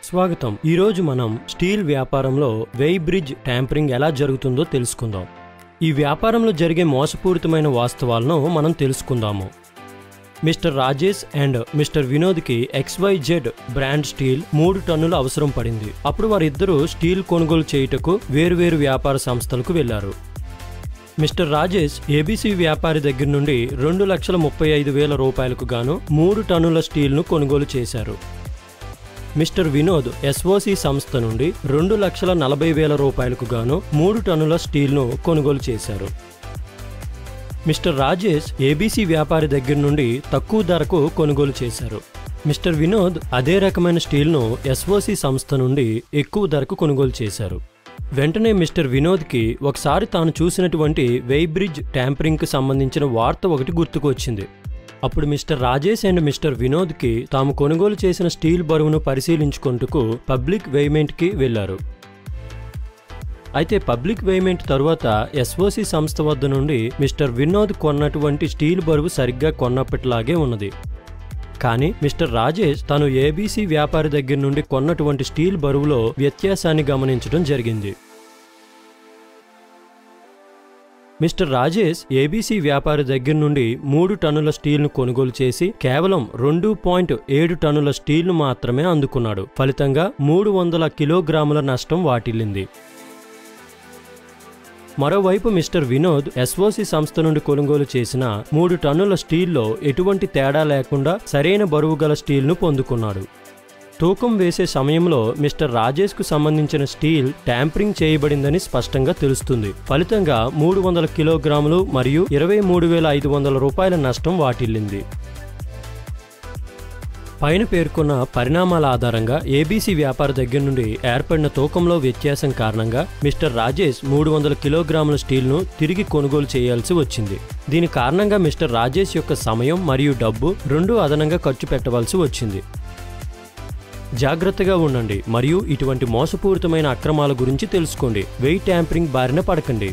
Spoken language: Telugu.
స్వాగతం. ఈరోజు మనం స్టీల్ వ్యాపారంలో వెయ్ బ్రిడ్జ్ ట్యాంపరింగ్ ఎలా జరుగుతుందో తెలుసుకుందాం. ఈ వ్యాపారంలో జరిగే మోసపూరితమైన వాస్తవాలను మనం తెలుసుకుందాము. మిస్టర్ రాజేష్ అండ్ మిస్టర్ వినోద్కి XYZ బ్రాండ్ స్టీల్ 3 టన్నుల అవసరం పడింది. అప్పుడు వారిద్దరూ స్టీల్ కొనుగోలు చేయుటకు వేరువేరు వ్యాపార సంస్థలకు వెళ్లారు. మిస్టర్ రాజేష్ ABC వ్యాపారి దగ్గర నుండి 2,35,000 రూపాయలకు గాను 3 టన్నుల స్టీల్ను కొనుగోలు చేశారు. మిస్టర్ వినోద్ SOC సంస్థ నుండి 2,40,000 రూపాయలకు గాను 3 టన్నుల స్టీల్ను కొనుగోలు చేశారు. మిస్టర్ రాజేష్ ABC వ్యాపారి దగ్గర నుండి తక్కువ ధరకు కొనుగోలు చేశారు. మిస్టర్ వినోద్ అదే రకమైన స్టీల్ను SOC సంస్థ నుండి ఎక్కువ ధరకు కొనుగోలు చేశారు. వెంటనే మిస్టర్ వినోద్కి ఒకసారి తాను చూసినటువంటి వెయ్ బ్రిడ్జ్ ట్యాంపరింగ్కి సంబంధించిన వార్త ఒకటి గుర్తుకు వచ్చింది. అప్పుడు మిస్టర్ రాజేష్ అండ్ మిస్టర్ వినోద్కి తాము కొనుగోలు చేసిన స్టీల్ బరువును పరిశీలించుకుంటూ పబ్లిక్ వెయ్మెంట్కి వెళ్లారు. అయితే పబ్లిక్ వెయ్మెంట్ తరువాత SOC సంస్థ వద్ద నుండి మిస్టర్ వినోద్ కొన్నటువంటి స్టీల్ బరువు సరిగ్గా కొన్నప్పటిలాగే ఉన్నది. కానీ మిస్టర్ రాజేష్ తాను ABC వ్యాపారి దగ్గర నుండి కొన్నటువంటి స్టీల్ బరువులో వ్యత్యాసాన్ని గమనించడం జరిగింది. మిస్టర్ రాజేష్ ABC వ్యాపారి దగ్గర నుండి 3 టన్నుల స్టీల్ను కొనుగోలు చేసి కేవలం 2.7 టన్నుల స్టీల్ను మాత్రమే అందుకున్నాడు. ఫలితంగా 300 కిలోగ్రాముల నష్టం వాటిల్లింది. మరోవైపు మిస్టర్ వినోద్ SOC సంస్థ నుండి కొనుగోలు చేసిన 3 టన్నుల స్టీల్లో ఎటువంటి తేడా లేకుండా సరైన బరువు గల స్టీల్ను పొందుకున్నాడు. తూకం వేసే సమయంలో మిస్టర్ రాజేష్కు సంబంధించిన స్టీల్ ట్యాంపరింగ్ చేయబడిందని స్పష్టంగా తెలుస్తుంది. ఫలితంగా 300 కిలోగ్రాములు మరియు 23,500 రూపాయల నష్టం వాటిల్లింది. పైన పేర్కొన్న పరిణామాల ఆధారంగా ABC వ్యాపారి దగ్గర నుండి ఏర్పడిన తూకంలో వ్యత్యాసం కారణంగా మిస్టర్ రాజేష్ 300 కిలోగ్రాముల స్టీల్ను తిరిగి కొనుగోలు చేయాల్సి వచ్చింది. దీని కారణంగా మిస్టర్ రాజేష్ యొక్క సమయం మరియు డబ్బు రెండూ అదనంగా ఖర్చు పెట్టవలసి వచ్చింది. జాగ్రత్తగా ఉండండి మరియు ఇటువంటి మోసపూరితమైన అక్రమాల గురించి తెలుసుకోండి. వెయ్ ట్యాంపరింగ్ బారిన పడకండి.